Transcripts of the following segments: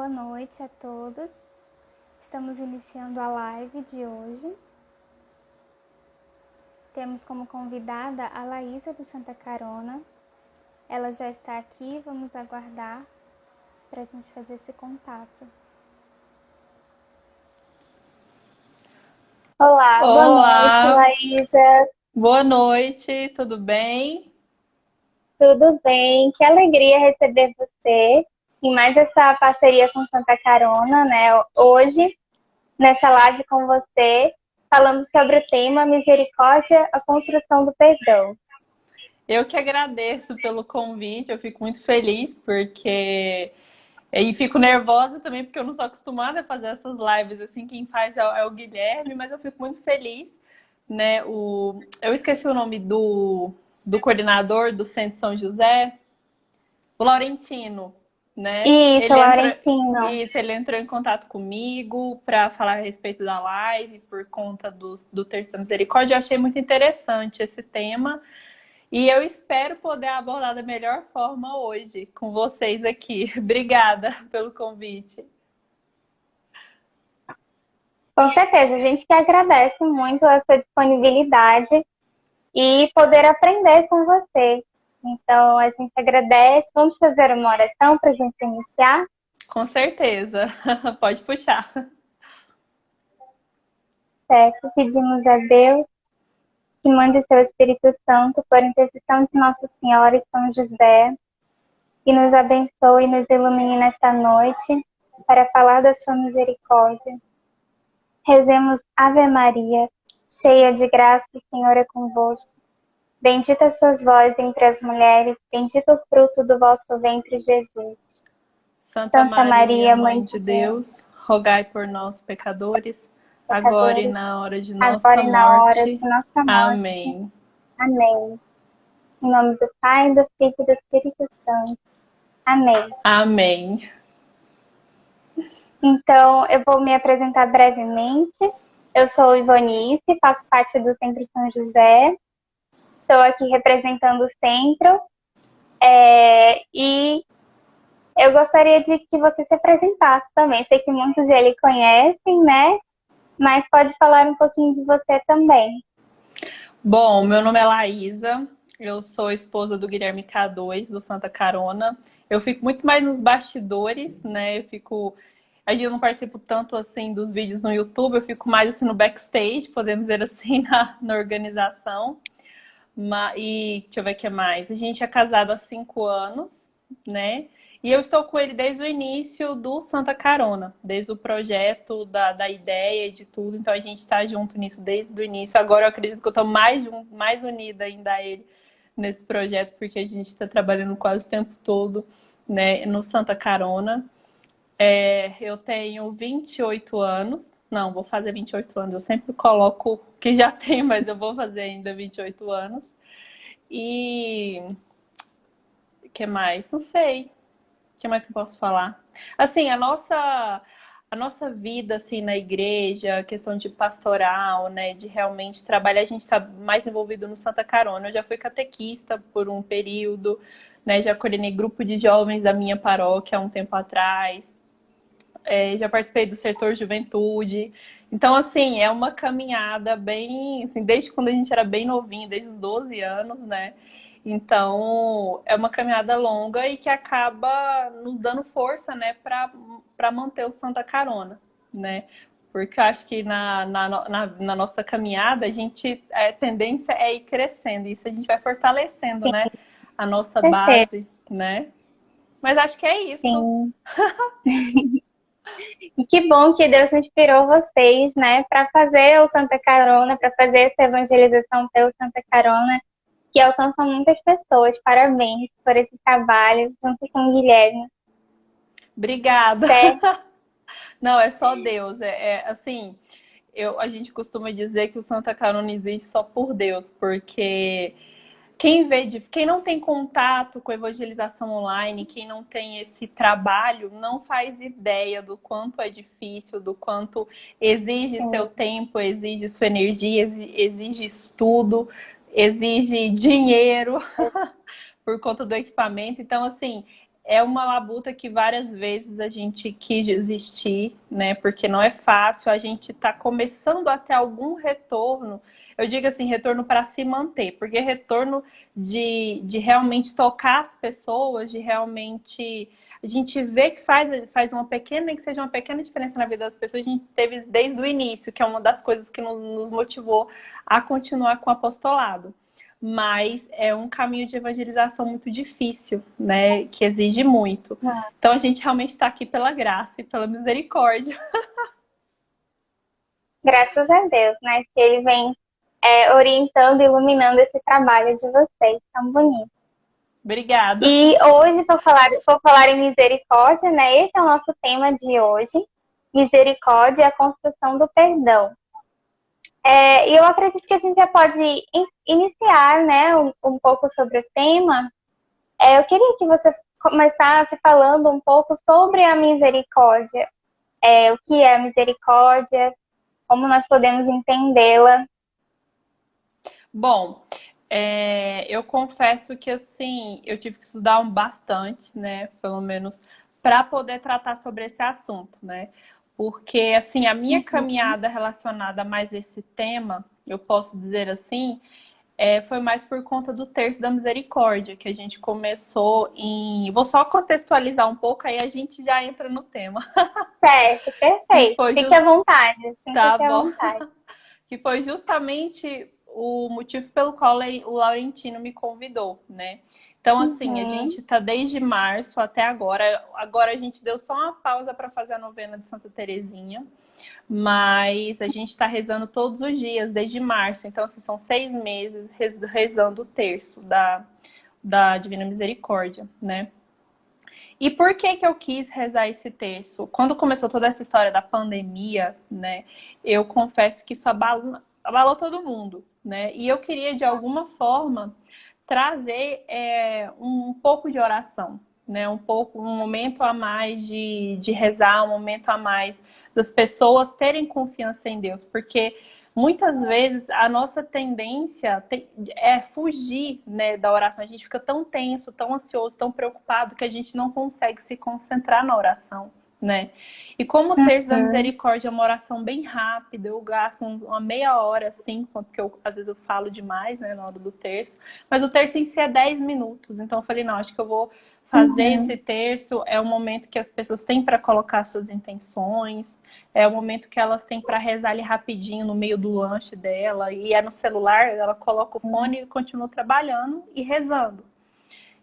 boa noite a todos. Estamos iniciando a live de hoje. Temos como convidada a Laísa do Santa Carona. Ela já está aqui, vamos aguardar para a gente fazer esse contato. Olá, boa noite, Olá, Laísa. boa noite, tudo bem? Tudo bem? Que alegria receber você em mais essa parceria com Santa Carona, né? Hoje, nessa live com você, falando sobre o tema Misericórdia, a construção do perdão. Eu que agradeço pelo convite, eu fico muito feliz porque. E fico nervosa também porque eu não sou acostumada a fazer essas lives assim, quem faz é o Guilherme, mas eu fico muito feliz, né? Eu esqueci o nome do coordenador do Centro São José, o Laurentino, né? Isso, Laurentino. Ele entrou em contato comigo para falar a respeito da live por conta do Terço da Misericórdia. Eu achei muito interessante esse tema e eu espero poder abordar da melhor forma hoje com vocês aqui. Obrigada pelo convite. Com certeza, a gente que agradece muito a sua disponibilidade e poder aprender com você. Então, a gente agradece. Vamos fazer uma oração para a gente iniciar? Com certeza. Pode puxar. Certo? Pedimos a Deus que mande o seu Espírito Santo por intercessão de Nossa Senhora e São José, e nos abençoe e nos ilumine nesta noite para falar da sua misericórdia. Rezemos Ave Maria, cheia de graça, o Senhor é convosco. Bendita sois vós entre as mulheres, bendito o fruto do vosso ventre, Jesus. Santa Santa Maria, Maria, Mãe Mãe de de Deus, Deus, rogai por nós, pecadores, agora e pecadores, na hora de agora nossa e na hora morte. de nossa morte. Amém. Amém. Em nome do Pai, do Filho e do Espírito Santo. Amém. Amém. Então, eu vou me apresentar brevemente. Eu sou Ivonice, faço parte do Centro São José. Estou aqui representando o centro. E eu gostaria de que você se apresentasse também. Sei que muitos já lhe conhecem, né? Mas pode falar um pouquinho de você também. Bom, meu nome é Laísa, eu sou esposa do Guilherme K2, do Santa Carona. Eu fico muito mais nos bastidores, né? Eu não participo tanto assim dos vídeos no YouTube, eu fico mais assim no backstage, podemos dizer assim, na organização. E deixa eu ver o que mais. A gente é casado há 5 anos, né? E eu estou com ele desde o início do Santa Carona, desde o projeto, da ideia e de tudo. Então a gente está junto nisso desde o início. Agora eu acredito que eu estou mais unida ainda a ele nesse projeto, porque a gente está trabalhando quase o tempo todo, né, no Santa Carona. Eu tenho 28 anos. Não, vou fazer 28 anos. Eu sempre coloco que já tenho, mas eu vou fazer ainda 28 anos. E o que mais? Não sei. O que mais que eu posso falar? Assim, a nossa vida assim na igreja, questão de pastoral, né, de realmente trabalhar, a gente está mais envolvido no Santa Carona. Eu já fui catequista por um período, né, já coordenei grupo de jovens da minha paróquia há um tempo atrás. Já participei do setor juventude. Então, assim, é uma caminhada bem, assim, desde quando a gente era bem novinho, desde os 12 anos, né? Então, é uma caminhada longa e que acaba nos dando força, né, para manter o Santa Carona, né? Porque eu acho que na nossa caminhada, a tendência é ir crescendo, isso a gente vai fortalecendo, né, a nossa Com certeza, base, né? Mas acho que é isso. sim. E que bom que Deus inspirou vocês, né, para fazer o Santa Carona, para fazer essa evangelização pelo Santa Carona, que alcança muitas pessoas. Parabéns por esse trabalho, junto com o Guilherme. Obrigada. Certo? Não, é só Deus. Assim, a gente costuma dizer que o Santa Carona existe só por Deus, porque quem não tem contato com a evangelização online, quem não tem esse trabalho, não faz ideia do quanto é difícil, do quanto exige seu Sim. tempo, exige sua energia, exige estudo, exige dinheiro por conta do equipamento. Então, assim, é uma labuta que várias vezes a gente quis desistir, né? Porque não é fácil, a gente está começando a ter algum retorno. Eu digo assim, retorno para se manter, porque retorno de realmente tocar as pessoas, de realmente a gente vê que faz uma pequena, nem que seja uma pequena diferença na vida das pessoas, a gente teve desde o início, que é uma das coisas que nos motivou a continuar com o apostolado. Mas é um caminho de evangelização muito difícil, né? Que exige muito. Então a gente realmente está aqui pela graça e pela misericórdia. Graças a Deus, né? Que ele vem orientando e iluminando esse trabalho de vocês, tão bonito. Obrigada. E hoje, por falar em misericórdia, né? Esse é o nosso tema de hoje. Misericórdia e a construção do perdão. E eu acredito que a gente já pode iniciar, né, um pouco sobre o tema. Eu queria que você começasse falando um pouco sobre a misericórdia. O que é a misericórdia, como nós podemos entendê-la. Bom, eu confesso que assim, eu tive que estudar bastante, né? Pelo menos para poder tratar sobre esse assunto, né? Porque assim, a minha caminhada relacionada a mais esse tema, eu posso dizer assim, foi mais por conta do Terço da Misericórdia, que a gente começou em. Vou só contextualizar um pouco, aí a gente já entra no tema. Certo, perfeito. Fique à vontade. Sim, tá fique à bom. vontade. Que foi justamente o motivo pelo qual o Laurentino me convidou, né? Então, assim, a gente tá desde março até agora. Agora a gente deu só uma pausa para fazer a novena de Santa Terezinha, mas a gente está rezando todos os dias, desde março. Então, assim, são 6 meses rezando o terço da Divina Misericórdia, né? E por que eu quis rezar esse terço? Quando começou toda essa história da pandemia, né, eu confesso que isso abalou todo mundo, né? E eu queria, de alguma forma, trazer um pouco de oração, né? Um momento a mais de rezar, um momento a mais das pessoas terem confiança em Deus, porque muitas vezes a nossa tendência é fugir, né, da oração. A gente fica tão tenso, tão ansioso, tão preocupado que a gente não consegue se concentrar na oração, né? E como o Terço da Misericórdia é uma oração bem rápida, eu gasto uma meia hora, assim, porque às vezes eu falo demais, né, na hora do terço, mas o terço em si é 10 minutos. Então eu falei, não, acho que eu vou fazer esse terço, é o momento que as pessoas têm para colocar suas intenções, é o momento que elas têm para rezar ali rapidinho no meio do lanche dela, e no celular, ela coloca o fone e continua trabalhando e rezando.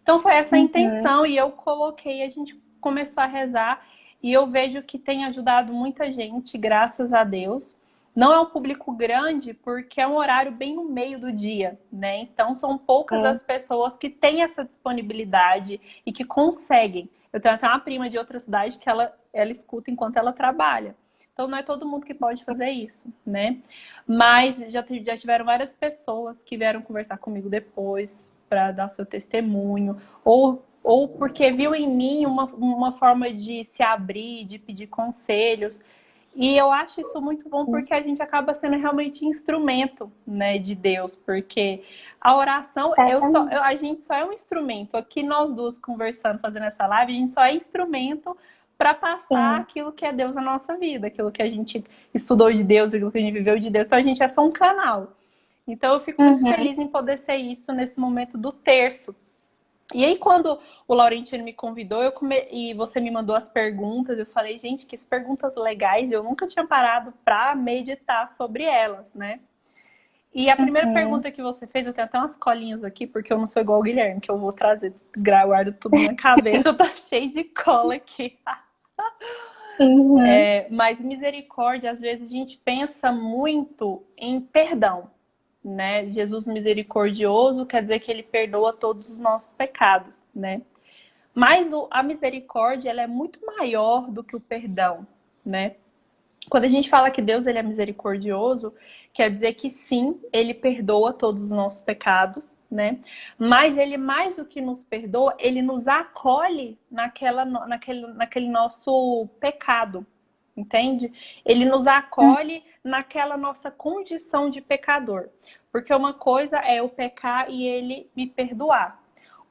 Então foi essa a intenção, e eu coloquei, a gente começou a rezar, e eu vejo que tem ajudado muita gente, graças a Deus. Não é um público grande, porque é um horário bem no meio do dia, né? Então são poucas as pessoas que têm essa disponibilidade e que conseguem. Eu tenho até uma prima de outra cidade que ela escuta enquanto ela trabalha. Então não é todo mundo que pode fazer isso, né? Mas já tiveram várias pessoas que vieram conversar comigo depois para dar seu testemunho, ou porque viu em mim uma forma de se abrir, de pedir conselhos. E eu acho isso muito bom porque a gente acaba sendo realmente instrumento, né, de Deus, porque a oração, a gente só é um instrumento. Aqui nós duas conversando, fazendo essa live, a gente só é instrumento para passar aquilo que é Deus na nossa vida, aquilo que a gente estudou de Deus, aquilo que a gente viveu de Deus. Então a gente é só um canal. Então eu fico muito feliz em poder ser isso nesse momento do terço. E aí, quando o Laurentino me convidou e você me mandou as perguntas, eu falei, gente, que perguntas legais, eu nunca tinha parado para meditar sobre elas, né? E a primeira pergunta que você fez, eu tenho até umas colinhas aqui, porque eu não sou igual o Guilherme, que eu vou trazer, guardo tudo na cabeça, eu tô cheio de cola aqui. Mas misericórdia, às vezes a gente pensa muito em perdão, né? Jesus misericordioso quer dizer que ele perdoa todos os nossos pecados, né? Mas a misericórdia, ela é muito maior do que o perdão, né? Quando a gente fala que Deus ele é misericordioso, quer dizer que sim, ele perdoa todos os nossos pecados, né? Mas ele mais do que nos perdoa, ele nos acolhe naquele nosso pecado, entende? Ele nos acolhe naquela nossa condição de pecador. Porque uma coisa é eu pecar e ele me perdoar.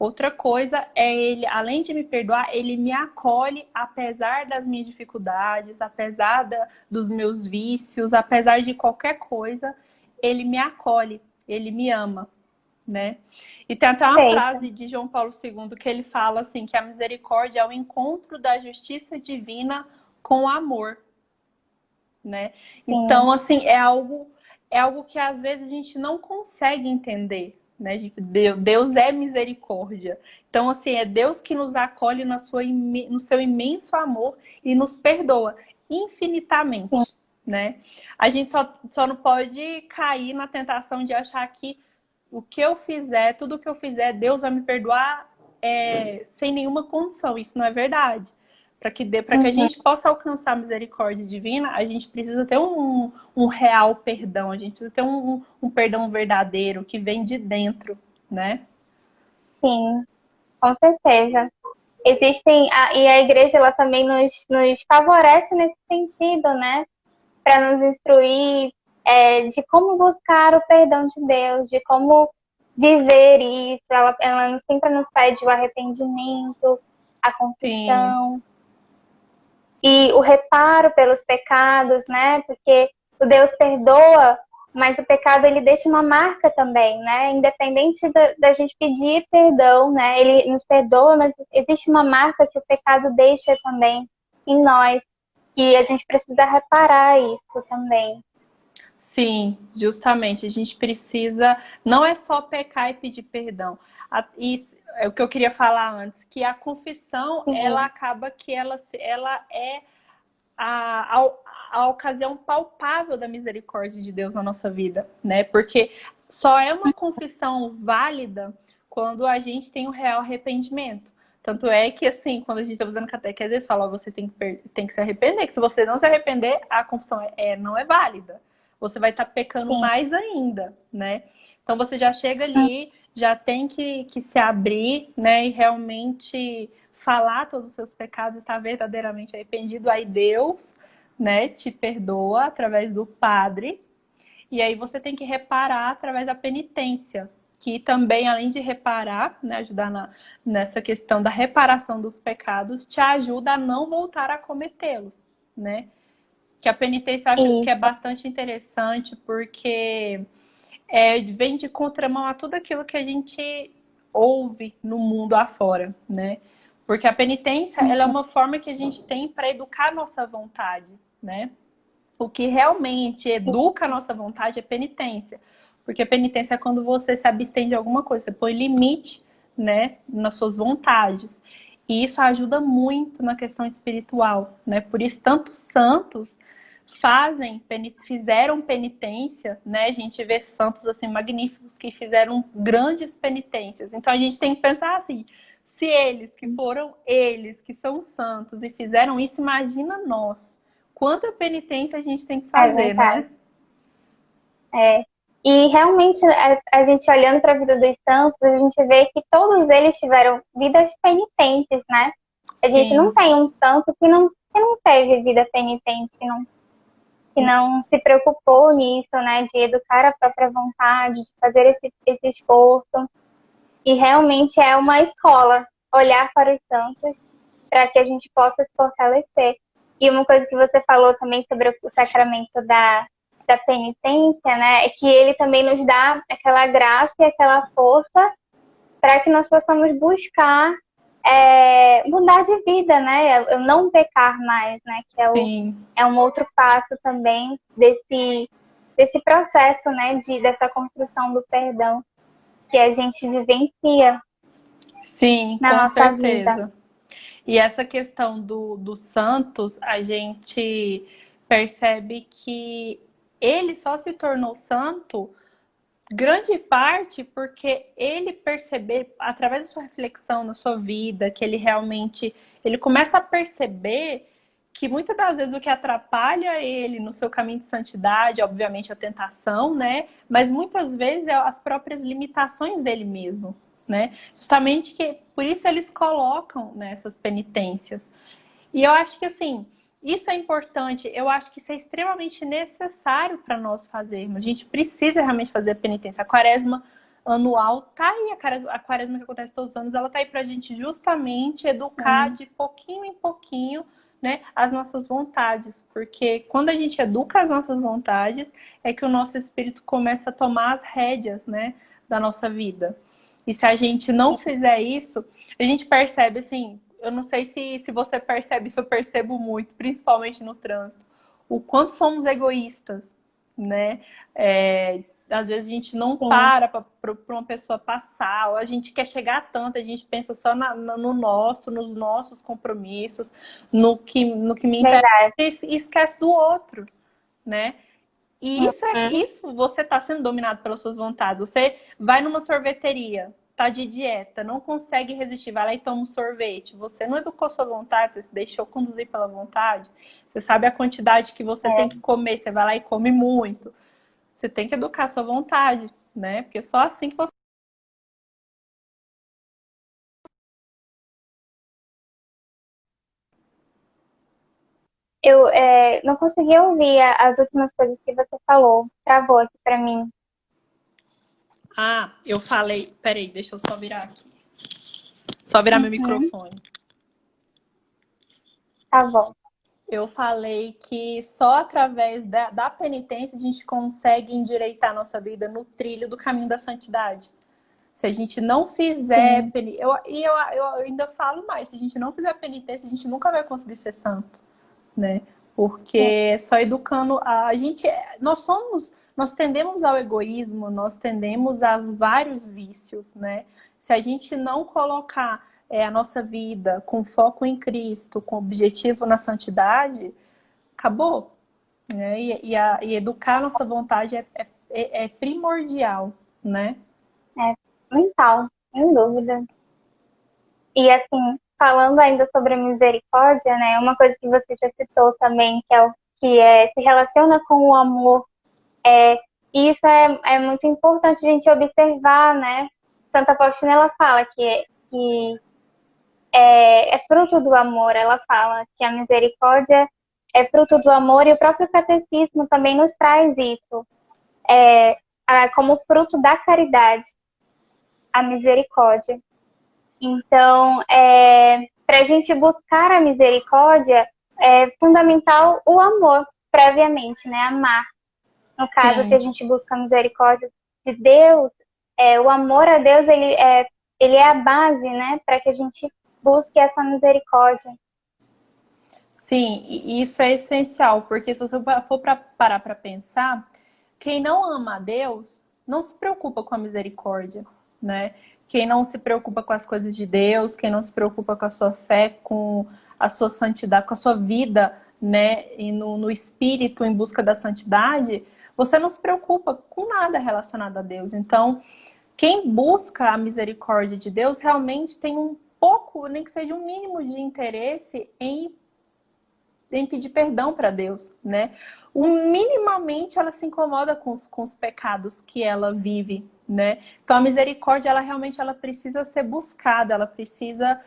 Outra coisa é ele, além de me perdoar, ele me acolhe apesar das minhas dificuldades, apesar dos meus vícios, apesar de qualquer coisa, ele me acolhe, ele me ama, né? E tem até uma Perfeito. frase de João Paulo II que ele fala assim, que a misericórdia é o encontro da justiça divina com o amor, né? Sim, Então, assim, é algo que às vezes a gente não consegue entender, né? Deus é misericórdia. Então, assim, é Deus que nos acolhe no seu imenso amor e nos perdoa sim, infinitamente, né? A gente só não pode cair na tentação de achar que o que eu fizer, tudo que eu fizer, Deus vai me perdoar sem nenhuma condição. Isso não é verdade. Para que a uhum, gente possa alcançar a misericórdia divina, a gente precisa ter um real perdão, a gente precisa ter um perdão verdadeiro que vem de dentro, né? sim, com certeza. E a igreja ela também nos favorece nesse sentido, né? Para nos instruir de como buscar o perdão de Deus, de como viver isso. Ela sempre nos pede o arrependimento, a Sim, confissão e o reparo pelos pecados, né? Porque o Deus perdoa, mas o pecado ele deixa uma marca também, né? Independente da gente pedir perdão, né? Ele nos perdoa, mas existe uma marca que o pecado deixa também em nós, que a gente precisa reparar isso também. sim, justamente. A gente precisa, não é só pecar e pedir perdão. E é o que eu queria falar antes, que a confissão, ela Sim, acaba que ela é a, a ocasião palpável da misericórdia de Deus na nossa vida, né? Porque só é uma confissão válida quando a gente tem um real arrependimento. Tanto é que, assim, quando a gente está fazendo catequese, eles falam, você tem que se arrepender, que se você não se arrepender, a confissão não é válida. Você vai estar pecando sim. mais ainda, né? Então você já chega ali, já tem que se abrir, né? E realmente falar todos os seus pecados, estar verdadeiramente arrependido, aí Deus, né, te perdoa através do Padre, e aí você tem que reparar através da penitência, que também, além de reparar, né, ajudar nessa questão da reparação dos pecados, te ajuda a não voltar a cometê-los, né? Que a penitência eu acho que é Isso, bastante interessante, porque vem de contramão a tudo aquilo que a gente ouve no mundo afora, né? Porque a penitência, ela é uma forma que a gente tem para educar a nossa vontade, né? O que realmente educa a nossa vontade é penitência. Porque a penitência é quando você se abstém de alguma coisa, você põe limite, né, nas suas vontades. E isso ajuda muito na questão espiritual, né? Por isso, tantos santos fizeram penitência, né? A gente vê santos assim magníficos que fizeram grandes penitências. Então a gente tem que pensar assim, se eles que são santos e fizeram isso, imagina nós. Quanta penitência a gente tem que é fazer, verdade. né? É. E realmente, a gente olhando para a vida dos santos, a gente vê que todos eles tiveram vidas penitentes, né? A gente não Sim, tem um santo que não teve vida penitente, que não se preocupou nisso, né? De educar a própria vontade, de fazer esse esforço. E realmente é uma escola olhar para os santos para que a gente possa se fortalecer. E uma coisa que você falou também sobre o sacramento da penitência, né, é que ele também nos dá aquela graça e aquela força para que nós possamos buscar mudar de vida, né, eu não pecar mais, né, sim, é um outro passo também desse processo, né, dessa construção do perdão que a gente vivencia sim, na com nossa vida. certeza. E essa questão dos santos, a gente percebe que ele só se tornou santo grande parte porque ele perceber, através da sua reflexão na sua vida, que ele começa a perceber que muitas das vezes o que atrapalha ele no seu caminho de santidade, obviamente a tentação, né? Mas muitas vezes é as próprias limitações dele mesmo, né? Justamente que por isso eles colocam nessas penitências. E eu acho que assim, isso é importante, eu acho que isso é extremamente necessário para nós fazermos. A gente precisa realmente fazer a penitência. A quaresma anual, tá aí, a quaresma que acontece todos os anos, ela tá aí pra gente justamente educar de pouquinho em pouquinho, né, as nossas vontades, porque quando a gente educa as nossas vontades, é que o nosso espírito começa a tomar as rédeas, né, da nossa vida. E se a gente não fizer isso, a gente percebe, assim, eu não sei se você percebe isso, eu percebo muito, principalmente no trânsito, o quanto somos egoístas, né? Às vezes a gente não Sim, para uma pessoa passar, ou a gente quer chegar tanto, a gente pensa só no nosso, nos nossos compromissos, no que me interessa, verdade. e esquece do outro, né? E Uhum. isso você está sendo dominado pelas suas vontades. Você vai numa sorveteria, tá de dieta, não consegue resistir, vai lá e toma um sorvete. Você não educou sua vontade, você se deixou conduzir pela vontade. Você sabe a quantidade que você tem É. que comer, você vai lá e come muito. Você tem que educar sua vontade, né? Porque só assim que você. Eu não consegui ouvir as últimas coisas que você falou. Travou aqui pra mim. Ah, eu falei. Peraí, deixa eu só virar aqui. Só virar meu Uhum. microfone. Tá bom. Eu falei que só através da penitência a gente consegue endireitar a nossa vida no trilho do caminho da santidade. Se a gente não fizer. Sim, Eu ainda falo mais: se a gente não fizer penitência, a gente nunca vai conseguir ser santo, né? sim. Porque só educando a gente. Nós tendemos ao egoísmo, nós tendemos a vários vícios, né? Se a gente não colocar a nossa vida com foco em Cristo, com objetivo na santidade, acabou, né? E educar a nossa vontade é primordial, né? É mental, sem dúvida. E assim, falando ainda sobre a misericórdia, né? Uma coisa que você já citou também, que é o que se relaciona com o amor. E isso é muito importante a gente observar, né? Santa Faustina, ela fala que é fruto do amor. Ela fala que a misericórdia é fruto do amor e o próprio catecismo também nos traz isso, como fruto da caridade, a misericórdia. Então, para a gente buscar a misericórdia, é fundamental o amor, previamente, né? Amar. No caso, se a Sim. gente busca a misericórdia de Deus, o amor a Deus, ele é a base, né? Para que a gente busque essa misericórdia. Sim, e isso é essencial, porque se você for parar para pensar, quem não ama a Deus não se preocupa com a misericórdia, né? Quem não se preocupa com as coisas de Deus, quem não se preocupa com a sua fé, com a sua santidade, com a sua vida, né? E no espírito em busca da santidade, você não se preocupa com nada relacionado a Deus. Então, quem busca a misericórdia de Deus realmente tem um pouco, nem que seja um mínimo de interesse em pedir perdão para Deus, né? Minimamente ela se incomoda com os pecados que ela vive, né? Então a misericórdia, ela realmente ela precisa ser buscada, ela precisa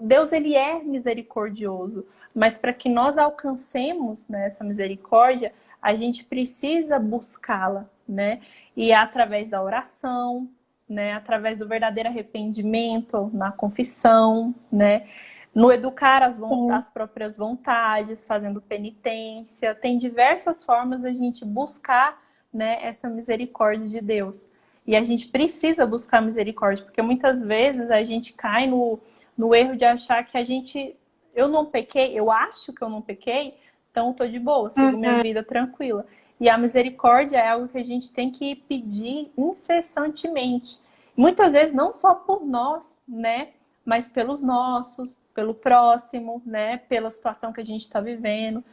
Deus, ele é misericordioso, mas para que nós alcancemos, né, essa misericórdia, a gente precisa buscá-la, né? E é através da oração, né? Através do verdadeiro arrependimento, na confissão, né? No educar Sim, as próprias vontades, fazendo penitência. Tem diversas formas de a gente buscar, né, essa misericórdia de Deus. E a gente precisa buscar misericórdia, porque muitas vezes a gente cai no erro de achar que eu não pequei, eu acho que eu não pequei, então eu tô de boa, sigo minha uhum, vida tranquila. E a misericórdia é algo que a gente tem que pedir incessantemente. Muitas vezes não só por nós, né? Mas pelos nossos, pelo próximo, né? Pela situação que a gente está vivendo,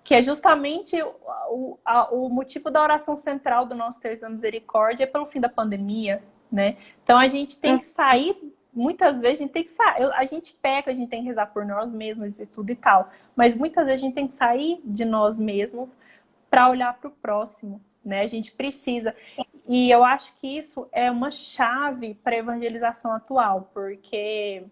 que é justamente o motivo da oração central do nosso Terço da Misericórdia, é pelo fim da pandemia, né? Então a gente tem uhum. que sair, muitas vezes a gente tem que sair, a gente peca, a gente tem que rezar por nós mesmos e tudo e tal, mas muitas vezes a gente tem que sair de nós mesmos para olhar para o próximo, né? A gente precisa. E eu acho que isso é uma chave para a evangelização atual, porque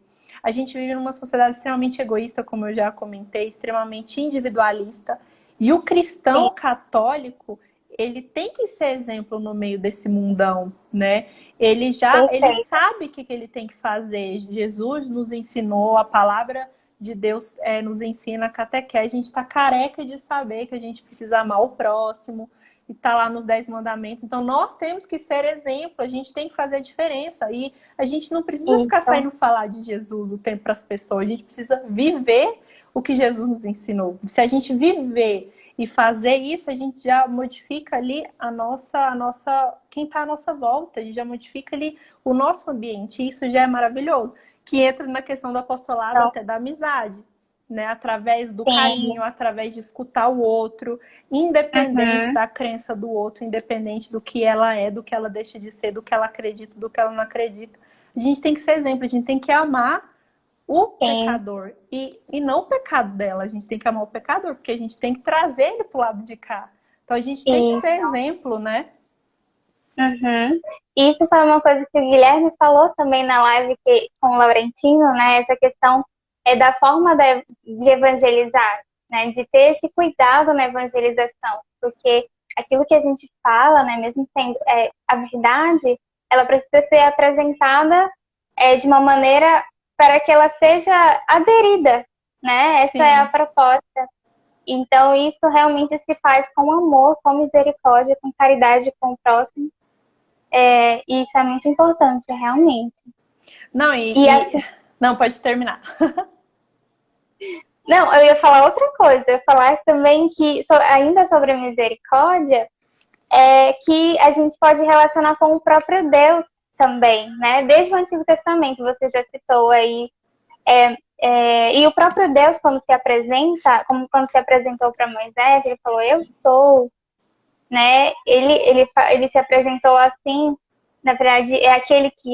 a gente vive numa sociedade extremamente egoísta, como eu já comentei, extremamente individualista. E o Sim, cristão católico, ele tem que ser exemplo no meio desse mundão, né? Ele Perfeito. sabe o que ele tem que fazer. Jesus nos ensinou, a palavra de Deus nos ensina, a catequese. A gente está careca de saber que a gente precisa amar o próximo, e está lá nos 10 mandamentos. Então, nós temos que ser exemplo, a gente tem que fazer a diferença. E a gente não precisa ficar Isso. saindo falar de Jesus o tempo para as pessoas, a gente precisa viver o que Jesus nos ensinou. Se a gente viver e fazer isso, a gente já modifica ali a nossa, quem está à nossa volta, a gente já modifica ali o nosso ambiente, e isso já é maravilhoso. Que entra na questão do apostolado, Então, até da amizade, né? Através do sim. carinho, através de escutar o outro, independente Uhum. da crença do outro, independente do que ela é, do que ela deixa de ser, do que ela acredita, do que ela não acredita. A gente tem que ser exemplo, a gente tem que amar o Sim. pecador e não o pecado dela. A gente tem que amar o pecador, porque a gente tem que trazer ele pro lado de cá. Então a gente tem que Sim. ser exemplo, né? Uhum. Isso foi uma coisa que o Guilherme falou também na live com o Laurentino, né? Essa questão da forma de evangelizar, né? De ter esse cuidado na evangelização, porque aquilo que a gente fala, né? Mesmo sendo a verdade, ela precisa ser apresentada de uma maneira para que ela seja aderida, né? Essa é a Sim. proposta. Então, isso realmente se faz com amor, com misericórdia, com caridade com o próximo. E isso é muito importante, realmente. Não, E assim, não, pode terminar. não, eu ia falar outra coisa. Eu ia falar também que, ainda sobre a misericórdia, que a gente pode relacionar com o próprio Deus também, né? Desde o Antigo Testamento, você já citou aí. E o próprio Deus, quando se apresenta, como quando se apresentou para Moisés, ele falou, eu sou, né? Ele se apresentou assim, na verdade, é aquele que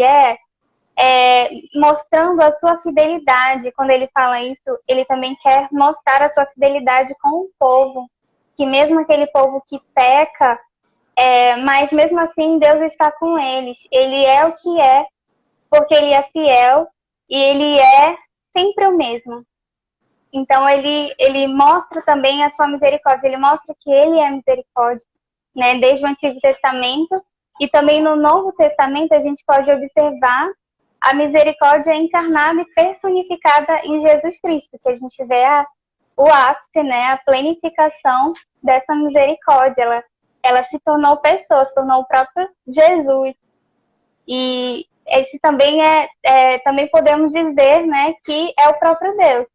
mostrando a sua fidelidade. Quando ele fala isso, ele também quer mostrar a sua fidelidade com o povo, que mesmo aquele povo que peca, mas mesmo assim Deus está com eles. Ele é o que é, porque ele é fiel e ele é sempre o mesmo. Então ele mostra também a sua misericórdia, ele mostra que ele é misericórdia, né? Desde o Antigo Testamento e também no Novo Testamento a gente pode observar a misericórdia encarnada e personificada em Jesus Cristo, que a gente vê o ápice, né, a plenificação dessa misericórdia. Ela se tornou pessoa, se tornou o próprio Jesus. E esse também também podemos dizer, né, que é o próprio Deus,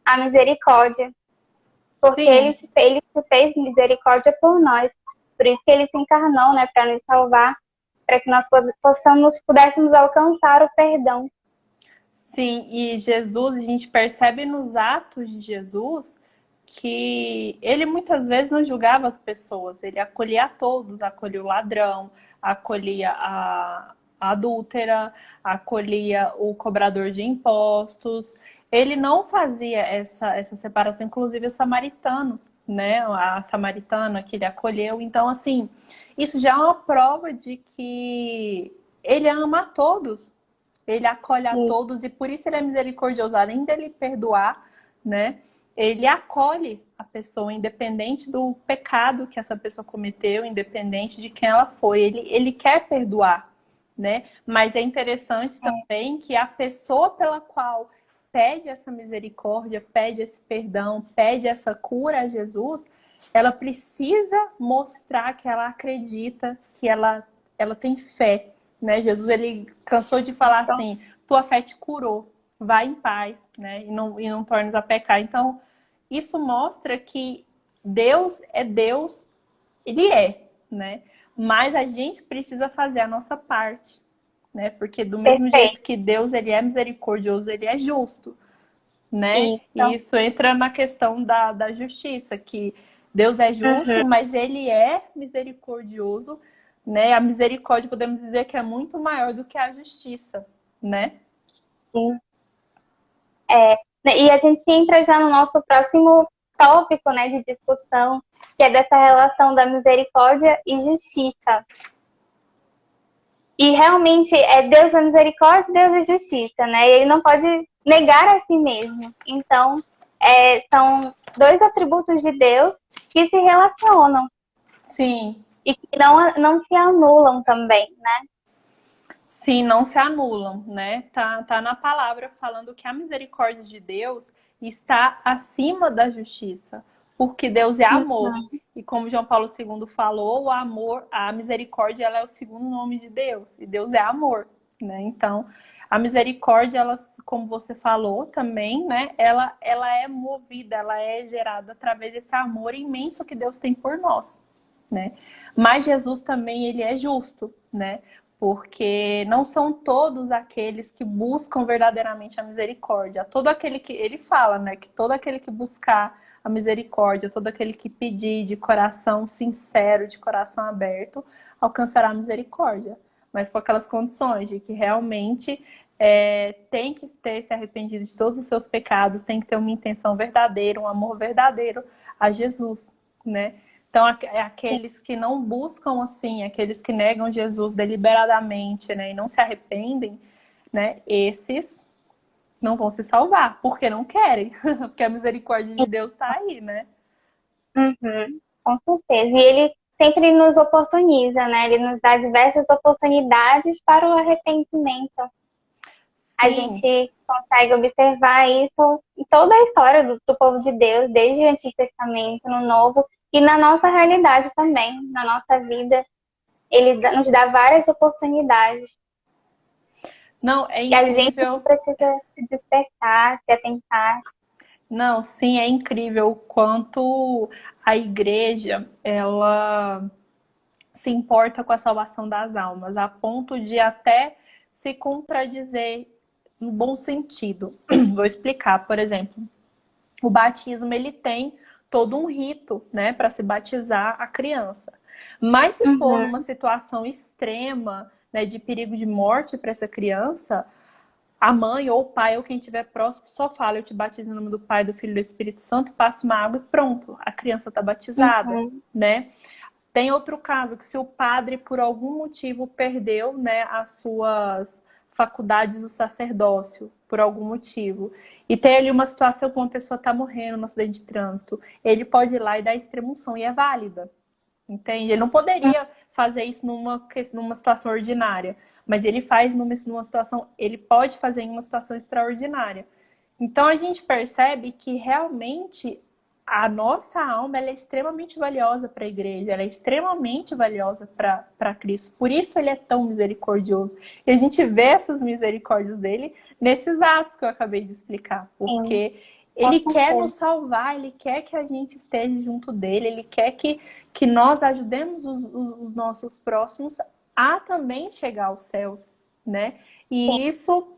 a misericórdia, porque Sim. ele se fez misericórdia por nós, por isso que ele se encarnou, né, para nos salvar, para que nós pudéssemos alcançar o perdão. Sim, e Jesus, a gente percebe nos atos de Jesus que ele muitas vezes não julgava as pessoas, ele acolhia a todos, acolhia o ladrão, acolhia a adúltera, acolhia o cobrador de impostos. Ele não fazia essa separação, inclusive os samaritanos, né? A samaritana que ele acolheu. Então, assim, isso já é uma prova de que ele ama a todos, ele acolhe a Sim. todos e por isso ele é misericordioso, além dele perdoar, né? Ele acolhe a pessoa, independente do pecado que essa pessoa cometeu, independente de quem ela foi. Ele quer perdoar, né? Mas é interessante também que a pessoa pela qual pede essa misericórdia, pede esse perdão, pede essa cura a Jesus, ela precisa mostrar que ela acredita, que ela tem fé, né? Jesus, ele cansou de falar assim, tua fé te curou, vai em paz, né? E não tornes a pecar. Então, isso mostra que Deus, ele é, né? Mas a gente precisa fazer a nossa parte, né? Porque do mesmo Perfeito. jeito que Deus, ele é misericordioso, ele é justo, né? E Isso. isso entra na questão da justiça, que Deus é justo, Uhum. mas ele é misericordioso, né? A misericórdia, podemos dizer que é muito maior do que a justiça, né? Sim. E a gente entra já no nosso próximo tópico, né, de discussão, que é dessa relação da misericórdia e justiça. E realmente Deus é misericórdia, Deus é justiça, né? E ele não pode negar a si mesmo. Então, são dois atributos de Deus que se relacionam. Sim, e que não se anulam também, né? sim, não se anulam, né? Tá na palavra falando que a misericórdia de Deus está acima da justiça, porque Deus é amor. Uhum. E como João Paulo II falou, o amor, a misericórdia, ela é o segundo nome de Deus, e Deus é amor, né? Então, a misericórdia, ela, como você falou também, né? Ela é movida, ela é gerada através desse amor imenso que Deus tem por nós, né? Mas Jesus também, ele é justo, né? Porque não são todos aqueles que buscam verdadeiramente a misericórdia. Todo aquele que ele fala, né, que todo aquele que buscar a misericórdia, todo aquele que pedir de coração sincero, de coração aberto, alcançará a misericórdia. Mas com aquelas condições de que realmente tem que ter se arrependido de todos os seus pecados, tem que ter uma intenção verdadeira, um amor verdadeiro a Jesus, né? Então, aqueles que não buscam assim, aqueles que negam Jesus deliberadamente, né, e não se arrependem, né, esses não vão se salvar, porque não querem, porque a misericórdia de Deus está aí, né? Uhum, com certeza. E ele sempre nos oportuniza, né? Ele nos dá diversas oportunidades para o arrependimento. A Sim, gente consegue observar isso em toda a história do povo de Deus, desde o Antigo Testamento, no Novo, e na nossa realidade também, na nossa vida. Ele nos dá várias oportunidades. não, é E a gente incrível. precisa se despertar, se atentar. Não, sim, é incrível o quanto a igreja, ela se importa com a salvação das almas, a ponto de até se contradizer no bom sentido. Vou explicar, por exemplo, o batismo ele tem todo um rito, né, para se batizar a criança. Mas se for numa Uhum, situação extrema, né, de perigo de morte para essa criança, a mãe ou o pai ou quem estiver próximo só fala: eu te batizo em nome do Pai, do Filho e do Espírito Santo, passo uma água e pronto, a criança está batizada, uhum, né? Tem outro caso que se o padre por algum motivo perdeu, né, as suas faculdades do sacerdócio por algum motivo e tem ali uma situação que uma pessoa está morrendo no acidente de trânsito, ele pode ir lá e dar extrema-unção e é válida, entende? Ele não poderia fazer isso numa situação ordinária, mas ele faz numa situação, ele pode fazer em uma situação extraordinária. Então a gente percebe que realmente a nossa alma ela é extremamente valiosa para a igreja, ela é extremamente valiosa para Cristo. Por isso ele é tão misericordioso. E a gente vê essas misericórdias dele nesses atos que eu acabei de explicar, sim, porque com ele quer nos certeza. salvar, ele quer que a gente esteja junto dele, ele quer que nós ajudemos os nossos próximos a também chegar aos céus, né? Sim, E isso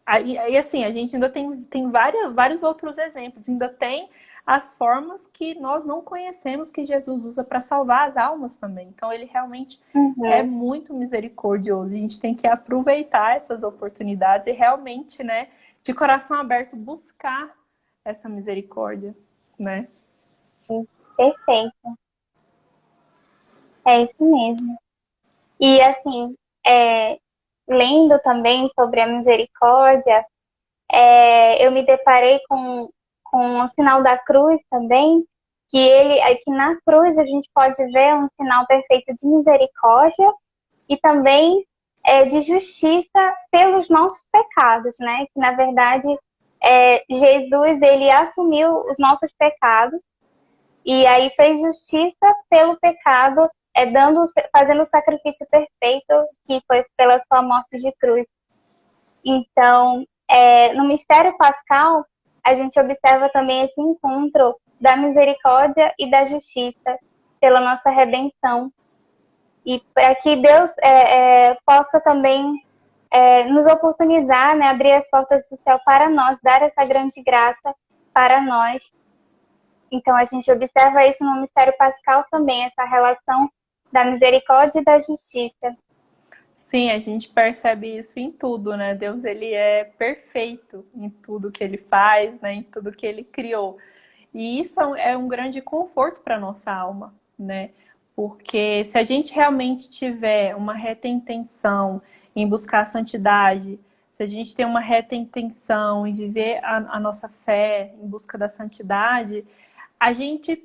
aí, assim, a gente ainda tem vários outros exemplos, ainda tem as formas que nós não conhecemos que Jesus usa para salvar as almas também. Então, ele realmente é uhum, muito misericordioso. A gente tem que aproveitar essas oportunidades e realmente, né, de coração aberto, buscar essa misericórdia, né? sim, perfeito. É isso mesmo. E assim, é, lendo também sobre a misericórdia, eu me deparei com o sinal da cruz também, que na cruz a gente pode ver um sinal perfeito de misericórdia e também de justiça pelos nossos pecados, né? Que na verdade Jesus ele assumiu os nossos pecados e aí fez justiça pelo pecado, fazendo o sacrifício perfeito que foi pela sua morte de cruz. Então, no mistério pascal, a gente observa também esse encontro da misericórdia e da justiça pela nossa redenção. E para que Deus possa também nos oportunizar, né, abrir as portas do céu para nós, dar essa grande graça para nós. Então, a gente observa isso no mistério pascal também, essa relação da misericórdia e da justiça. Sim, a gente percebe isso em tudo, né? Deus, ele é perfeito em tudo que ele faz, né? Em tudo que ele criou. E isso é um grande conforto para nossa alma, né? Porque se a gente realmente tiver uma reta intenção em buscar a santidade, se a gente tem uma reta intenção em viver a nossa fé em busca da santidade, a gente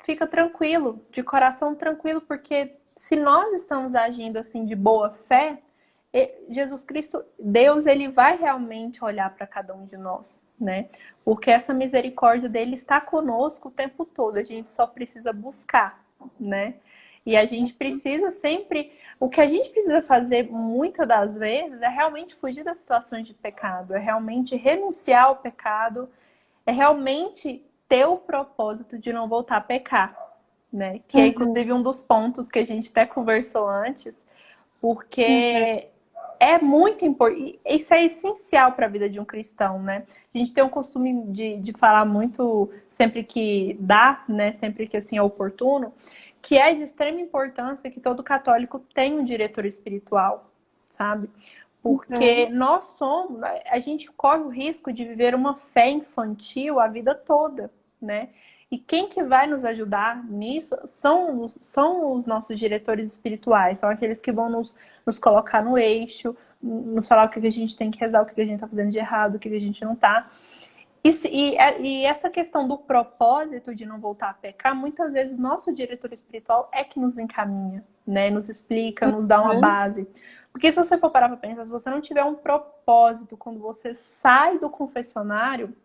fica tranquilo, de coração tranquilo, porque se nós estamos agindo assim de boa fé, Jesus Cristo, Deus, ele vai realmente olhar para cada um de nós, né? Porque essa misericórdia dele está conosco o tempo todo, a gente só precisa buscar, né? E a gente precisa sempre, o que a gente precisa fazer muitas das vezes é realmente fugir das situações de pecado, é realmente renunciar ao pecado, é realmente ter o propósito de não voltar a pecar, né? Que é inclusive um dos pontos que a gente até conversou antes, porque é muito importante, isso é essencial para a vida de um cristão, né? A gente tem um costume de falar muito sempre que dá, né? Sempre que assim é oportuno, que é de extrema importância que todo católico tenha um diretor espiritual, sabe? Porque nós somos, a gente corre o risco de viver uma fé infantil a vida toda, né? E quem que vai nos ajudar nisso são os nossos diretores espirituais, são aqueles que vão nos colocar no eixo, nos falar o que a gente tem que rezar, o que a gente está fazendo de errado, o que a gente não está. E essa questão do propósito de não voltar a pecar, muitas vezes o nosso diretor espiritual é que nos encaminha, né? Nos explica, nos dá uma base. Porque se você for parar para pensar, se você não tiver um propósito quando você sai do confessionário,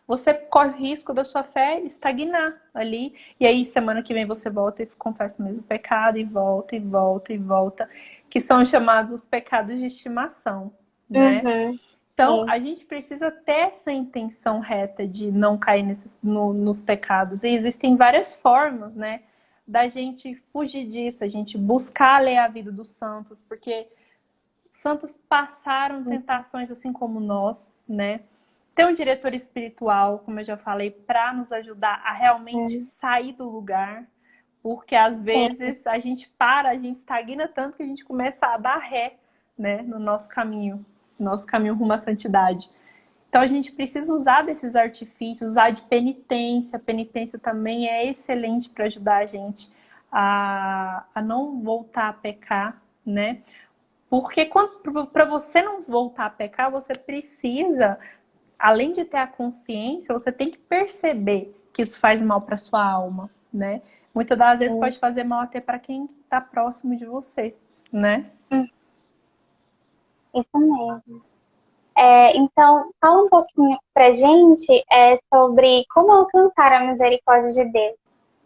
você corre o risco da sua fé estagnar ali. E aí, semana que vem, você volta e confessa o mesmo pecado, e volta, e volta, e volta. Que são chamados os pecados de estimação, né? Então, a gente precisa ter essa intenção reta de não cair nos pecados. E existem várias formas, né? Da gente fugir disso, a gente buscar ler a vida dos santos, porque santos passaram tentações assim como nós, né? Ter um diretor espiritual, como eu já falei, para nos ajudar a realmente sair do lugar, porque às vezes a gente estagna tanto que a gente começa a dar ré, né, no nosso caminho rumo à santidade. Então a gente precisa usar desses artifícios, usar de penitência. A penitência também é excelente para ajudar a gente a não voltar a pecar, né? Porque para você não voltar a pecar, você precisa, além de ter a consciência, você tem que perceber que isso faz mal para sua alma, né? Muitas das vezes pode fazer mal até para quem está próximo de você, né? Isso mesmo. Então, fala um pouquinho pra gente sobre como alcançar a misericórdia de Deus.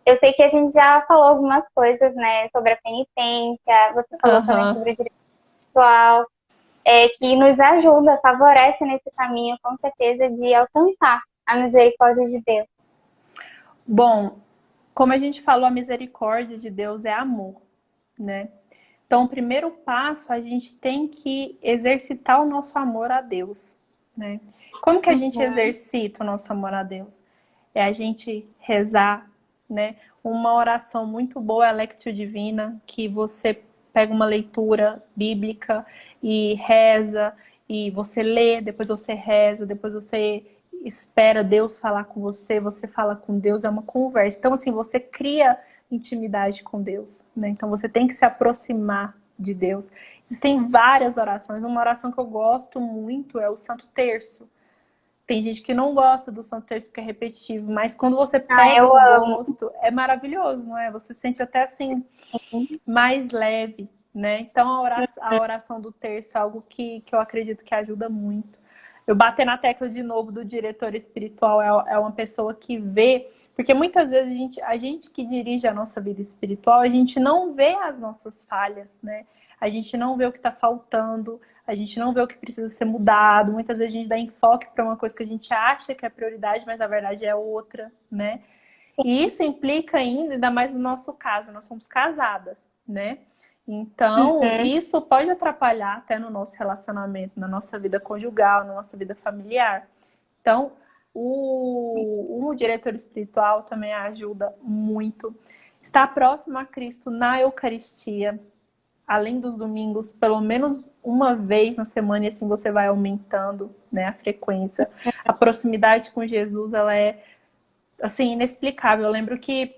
Eu sei que a gente já falou algumas coisas, né, sobre a penitência, você falou também sobre o direito espiritual, que nos ajuda, favorece nesse caminho, com certeza, de alcançar a misericórdia de Deus. Bom, como a gente falou, a misericórdia de Deus é amor, né? Então, o primeiro passo, a gente tem que exercitar o nosso amor a Deus, né? Como que a gente exercita o nosso amor a Deus? É a gente rezar, né? Uma oração muito boa é a Lectio Divina, que você pega uma leitura bíblica e reza, e você lê, depois você reza, depois você espera Deus falar com você, você fala com Deus, é uma conversa. Então, assim, você cria intimidade com Deus, né? Então você tem que se aproximar de Deus. Existem várias orações. Uma oração que eu gosto muito é o Santo Terço. Tem gente que não gosta do Santo Terço porque é repetitivo, mas quando você pega o gosto, é maravilhoso, não é? Você sente até assim mais leve, né? Então a oração do terço é algo que eu acredito que ajuda muito. Eu bater na tecla de novo do diretor espiritual é uma pessoa que vê, porque muitas vezes a gente que dirige a nossa vida espiritual, a gente não vê as nossas falhas, né? A gente não vê o que está faltando, a gente não vê o que precisa ser mudado. Muitas vezes a gente dá enfoque para uma coisa que a gente acha que é prioridade, mas na verdade é outra, né? E isso implica ainda mais no nosso caso, nós somos casadas, né? Então, isso pode atrapalhar até no nosso relacionamento, na nossa vida conjugal, na nossa vida familiar. Então, o diretor espiritual também ajuda muito. Estar próximo a Cristo na Eucaristia, além dos domingos, pelo menos uma vez na semana, e assim você vai aumentando, né, a frequência. A proximidade com Jesus, ela é assim, inexplicável. Eu lembro que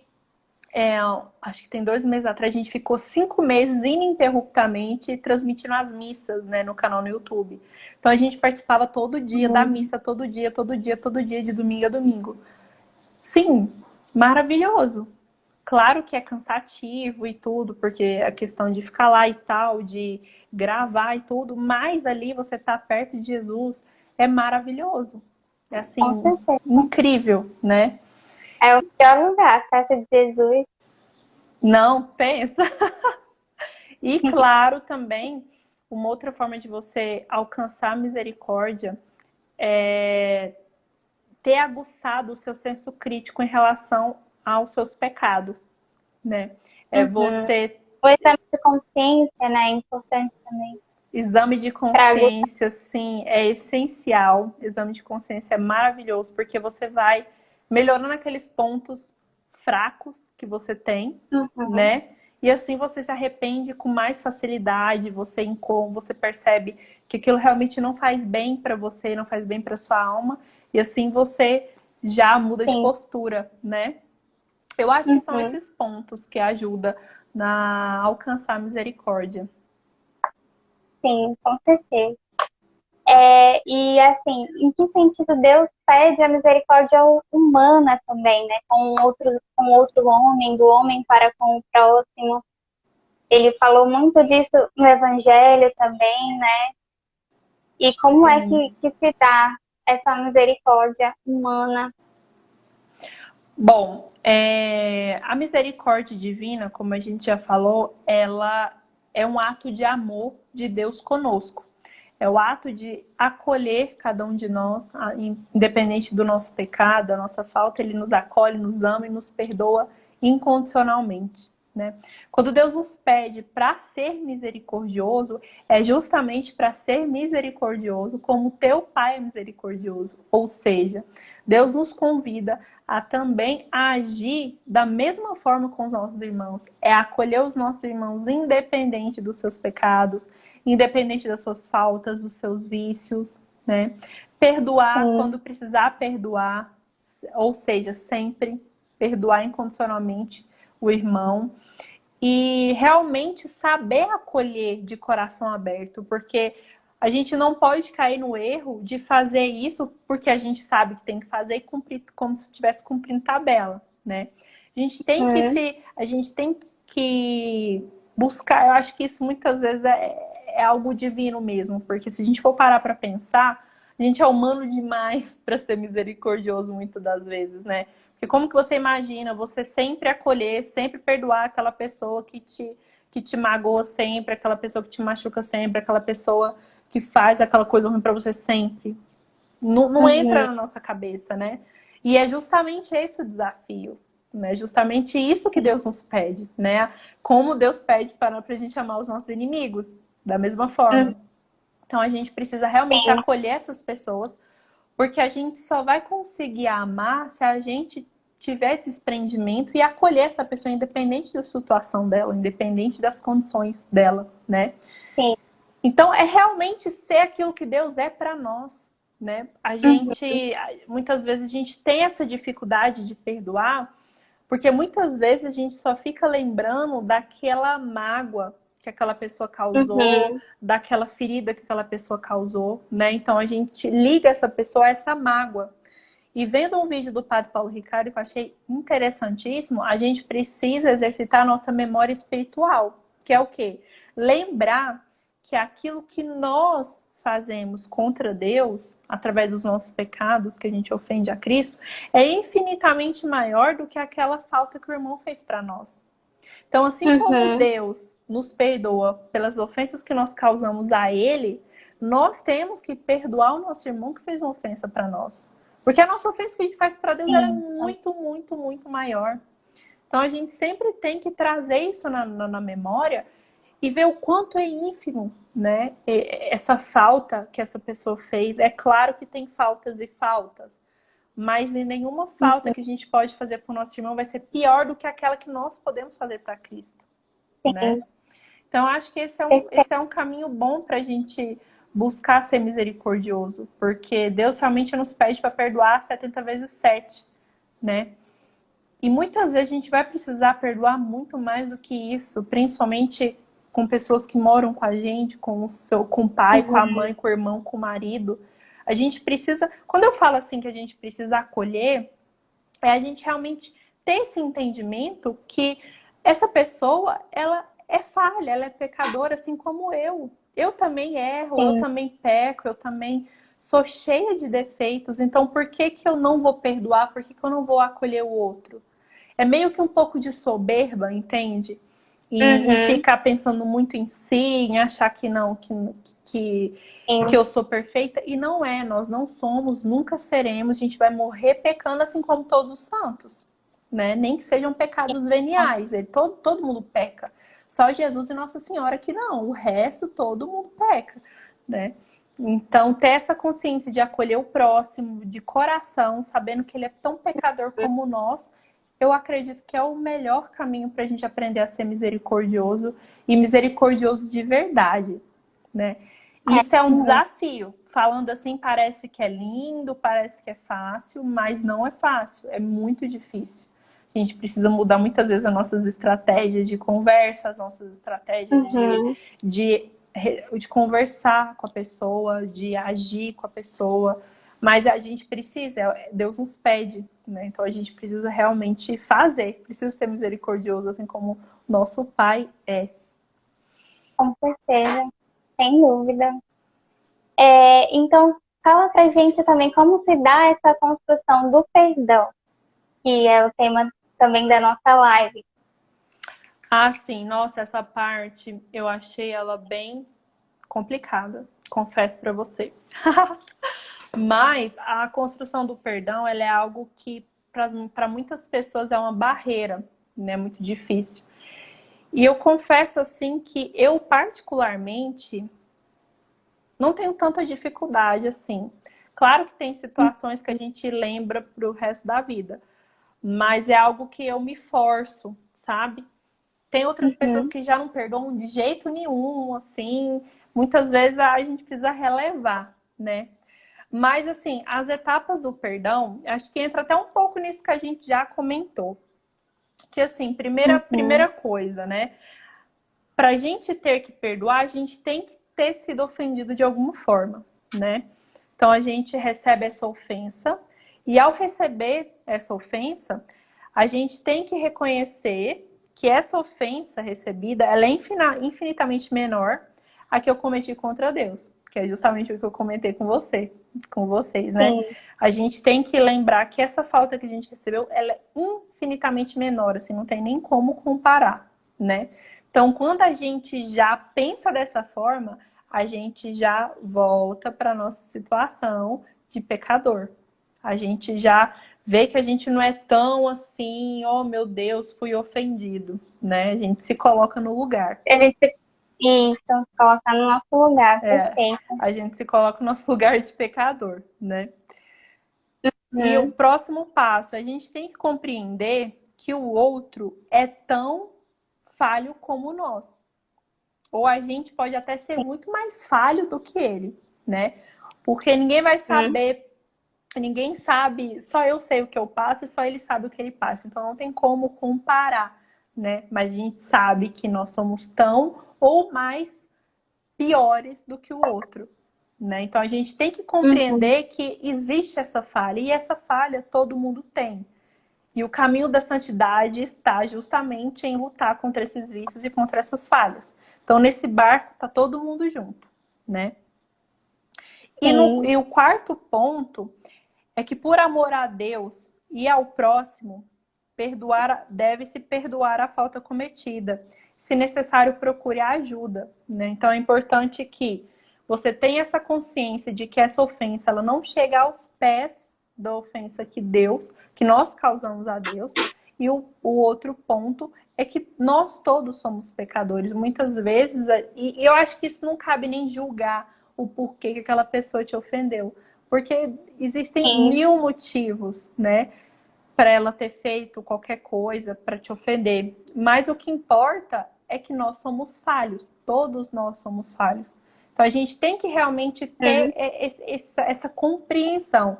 acho que tem 2 meses atrás, a gente ficou 5 meses ininterruptamente transmitindo as missas, né, no canal no YouTube. Então a gente participava todo dia da missa, todo dia, de domingo a domingo. Sim, maravilhoso. Claro que é cansativo e tudo, porque a questão de ficar lá e tal, de gravar e tudo, mas ali você tá perto de Jesus, é maravilhoso. É Com assim, certeza. incrível, né? É o pior lugar, a casa de Jesus. Não, pensa. E claro, também, uma outra forma de você alcançar a misericórdia é ter aguçado o seu senso crítico em relação aos seus pecados, né? É Uhum. você O exame de consciência, né, é importante também. exame de Trago. consciência, sim, é essencial. Exame de consciência é maravilhoso, porque você vai melhorando aqueles pontos fracos que você tem, Uhum. né? E assim você se arrepende com mais facilidade, você percebe que aquilo realmente não faz bem para você, não faz bem para sua alma, e assim você já muda de Sim. postura, né? Eu acho que são Uhum. esses pontos que ajudam a alcançar a misericórdia. Sim, com certeza. E assim, em que sentido Deus pede a misericórdia humana também, né? Com outro homem, do homem para com o próximo. Ele falou muito disso no Evangelho também, né? E como é Sim. que se dá essa misericórdia humana? Bom, a misericórdia divina, como a gente já falou, ela é um ato de amor de Deus conosco. É o ato de acolher cada um de nós, independente do nosso pecado, da nossa falta, ele nos acolhe, nos ama e nos perdoa incondicionalmente, né? Quando Deus nos pede para ser misericordioso, é justamente para ser misericordioso como teu Pai é misericordioso. Ou seja, Deus nos convida a também agir da mesma forma com os nossos irmãos. É acolher os nossos irmãos independente dos seus pecados, independente das suas faltas, dos seus vícios, né? Perdoar Sim. quando precisar perdoar, ou seja, sempre perdoar incondicionalmente o irmão e realmente saber acolher de coração aberto, porque a gente não pode cair no erro de fazer isso porque a gente sabe que tem que fazer e cumprir como se estivesse cumprindo tabela, né? Uhum. A gente tem que buscar, eu acho que isso muitas vezes é algo divino mesmo, porque se a gente for parar para pensar, a gente é humano demais para ser misericordioso muitas das vezes, né? Porque como que você imagina você sempre acolher, sempre perdoar aquela pessoa que te magoa sempre, aquela pessoa que te machuca sempre, aquela pessoa que faz aquela coisa ruim para você sempre? Não entra Uhum. na nossa cabeça, né? E é justamente esse o desafio, né? Justamente isso que Deus nos pede, né? Como Deus pede para a gente amar os nossos inimigos, da mesma forma. Então a gente precisa realmente Sim. acolher essas pessoas, porque a gente só vai conseguir amar se a gente tiver desprendimento e acolher essa pessoa independente da situação dela, independente das condições dela, né? Sim. Então é realmente ser aquilo que Deus é para nós, né? A Uhum. gente muitas vezes a gente tem essa dificuldade de perdoar, porque muitas vezes a gente só fica lembrando daquela mágoa que aquela pessoa causou, Uhum. daquela ferida que aquela pessoa causou, né? Então a gente liga essa pessoa a essa mágoa. E vendo um vídeo do Padre Paulo Ricardo que eu achei interessantíssimo, a gente precisa exercitar a nossa memória espiritual, que é o quê? Lembrar que aquilo que nós fazemos contra Deus, através dos nossos pecados, que a gente ofende a Cristo, é infinitamente maior do que aquela falta que o irmão fez para nós. Então, assim como Uhum. Deus nos perdoa pelas ofensas que nós causamos a Ele, nós temos que perdoar o nosso irmão que fez uma ofensa para nós. Porque a nossa ofensa que a gente faz para Deus era Sim. muito, muito, muito maior. Então a gente sempre tem que trazer isso na memória e ver o quanto é ínfimo, né? Essa falta que essa pessoa fez. É claro que tem faltas e faltas, mas em nenhuma falta Uhum. que a gente pode fazer para o nosso irmão vai ser pior do que aquela que nós podemos fazer para Cristo, né? Sim. Então, acho que Perfeito. esse é um caminho bom para a gente buscar ser misericordioso, porque Deus realmente nos pede para perdoar 70 vezes 7, né? E muitas vezes a gente vai precisar perdoar muito mais do que isso, principalmente com pessoas que moram com a gente, com o pai, com a Uhum. mãe, com o irmão, com o marido. A gente precisa, quando eu falo assim que a gente precisa acolher, é a gente realmente ter esse entendimento que essa pessoa, ela é falha, ela é pecadora, assim como eu. Eu também erro, eu sim. também peco, eu também sou cheia de defeitos. Então, por que que eu não vou perdoar? Por que que eu não vou acolher o outro? É meio que um pouco de soberba, entende? E Uhum, ficar pensando muito em si, em achar que não, que sim. eu sou perfeita. E não é, nós não somos, nunca seremos. A gente vai morrer pecando assim como todos os santos, né? Nem que sejam pecados veniais. Todo mundo peca. Só Jesus e Nossa Senhora que não. O resto, todo mundo peca, né? Então, ter essa consciência de acolher o próximo, de coração, sabendo que ele é tão pecador como nós, eu acredito que é o melhor caminho para a gente aprender a ser misericordioso e misericordioso de verdade, né? Isso é um Uhum. desafio. Falando assim, parece que é lindo, parece que é fácil, mas não é fácil, é muito difícil. A gente precisa mudar muitas vezes as nossas estratégias de conversa, as nossas estratégias Uhum. de, de conversar com a pessoa, de agir com a pessoa. Mas a gente precisa, Deus nos pede, né? Então a gente precisa realmente fazer, precisa ser misericordioso, assim como nosso Pai é. Com certeza, sem dúvida. Então, fala pra gente também como se dá essa construção do perdão, que é o tema também da nossa live. Ah, sim, nossa, essa parte eu achei ela bem complicada, confesso para você. Mas a construção do perdão, ela é algo que para muitas pessoas é uma barreira, né? Muito difícil. E eu confesso assim que eu particularmente não tenho tanta dificuldade assim. Claro que tem situações que a gente lembra pro resto da vida, mas é algo que eu me forço, sabe? Tem outras pessoas Uhum, que já não perdoam de jeito nenhum, assim. Muitas vezes a gente precisa relevar, né? Mas, assim, as etapas do perdão, acho que entra até um pouco nisso que a gente já comentou. Que, assim, primeira uhum, coisa, né? Pra gente ter que perdoar, a gente tem que ter sido ofendido de alguma forma, né? Então, a gente recebe essa ofensa. E ao receber essa ofensa, a gente tem que reconhecer que essa ofensa recebida, ela é infinitamente menor a que eu cometi contra Deus, que é justamente o que eu comentei com com vocês, né? sim, A gente tem que lembrar que essa falta que a gente recebeu, ela é infinitamente menor, assim, não tem nem como comparar, né? Então, quando a gente já pensa dessa forma, a gente já volta para a nossa situação de pecador. A gente já vê que a gente não é tão assim, oh meu Deus, fui ofendido, né? A gente se coloca no lugar. a gente isso, colocar no nosso lugar, perfeito. A gente se coloca no nosso lugar de pecador, né? E o Uhum, próximo passo, a gente tem que compreender que o outro é tão falho como nós. Ou a gente pode até ser sim, muito mais falho do que ele, né? Porque ninguém vai uhum, saber, ninguém sabe, só eu sei o que eu passo e só ele sabe o que ele passa. Então não tem como comparar, né? Mas a gente sabe que nós somos tão ou mais piores do que o outro, né? Então a gente tem que uhum, compreender que existe essa falha e essa falha todo mundo tem. E o caminho da santidade está justamente em lutar contra esses vícios e contra essas falhas. Então, nesse barco, tá todo mundo junto, né? sim, E o quarto ponto é que, por amor a Deus e ao próximo, deve-se perdoar a falta cometida. Se necessário, procure a ajuda, né? Então, é importante que você tenha essa consciência de que essa ofensa ela não chega aos pés da ofensa que nós causamos a Deus. E o outro ponto é que nós todos somos pecadores. Muitas vezes, e eu acho que isso não cabe nem julgar o porquê que aquela pessoa te ofendeu. Porque existem sim, mil motivos, né, para ela ter feito qualquer coisa para te ofender. Mas o que importa é que nós somos falhos. Todos nós somos falhos. Então a gente tem que realmente ter uhum, essa compreensão.